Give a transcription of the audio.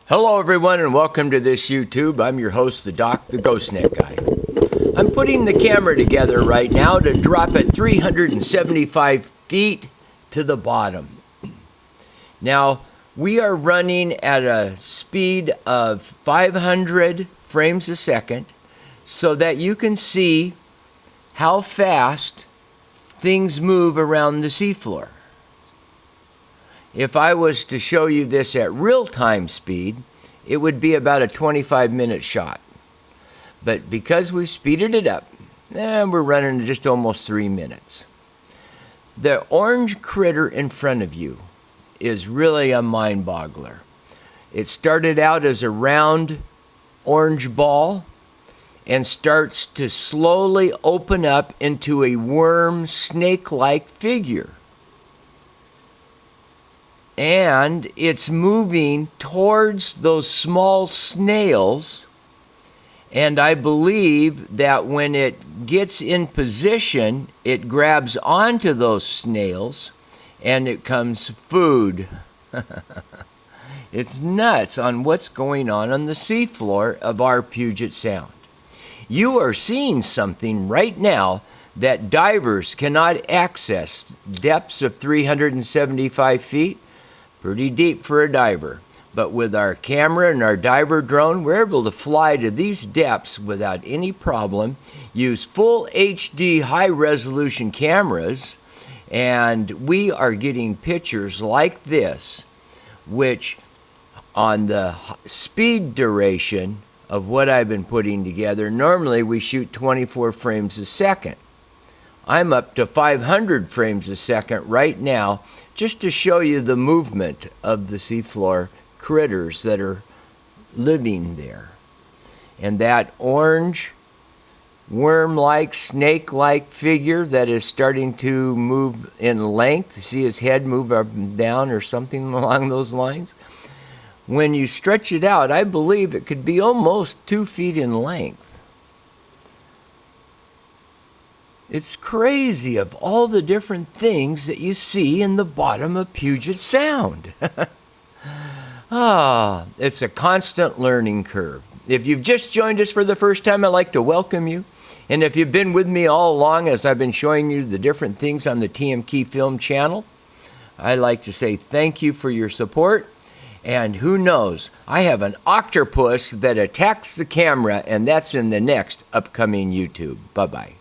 Hello everyone and welcome to this YouTube. I'm your host, the Doc, the Ghost Net Guy. I'm putting the camera together right now to drop it 375 feet to the bottom. Now, we are running at a speed of 500 frames a second so that you can see how fast things move around the seafloor. If I was to show you this at real-time speed, it would be about a 25-minute shot. But because we've speeded it up, we're running at just almost 3 minutes. The orange critter in front of you is really a mind-boggler. It started out as a round orange ball and starts to slowly open up into a worm, snake-like figure. And it's moving towards those small snails, and I believe that when it gets in position, it grabs onto those snails and it comes food. It's nuts on what's going on the seafloor of our Puget Sound. You are seeing something right now that divers cannot access. Depths of 375 feet. Pretty deep for a diver, but with our camera and our diver drone, we're able to fly to these depths without any problem, use full HD high-resolution cameras, and we are getting pictures like this, which on the speed duration of what I've been putting together, normally we shoot 24 frames a second. I'm up to 500 frames a second right now, just to show you the movement of the seafloor critters that are living there. And that orange, worm-like, snake-like figure that is starting to move in length, see his head move up and down or something along those lines? When you stretch it out, I believe it could be almost 2 feet in length. It's crazy of all the different things that you see in the bottom of Puget Sound. It's a constant learning curve. If you've just joined us for the first time, I'd like to welcome you. And if you've been with me all along as I've been showing you the different things on the TMKey film channel, I'd like to say thank you for your support. And who knows, I have an octopus that attacks the camera, and that's in the next upcoming YouTube. Bye-bye.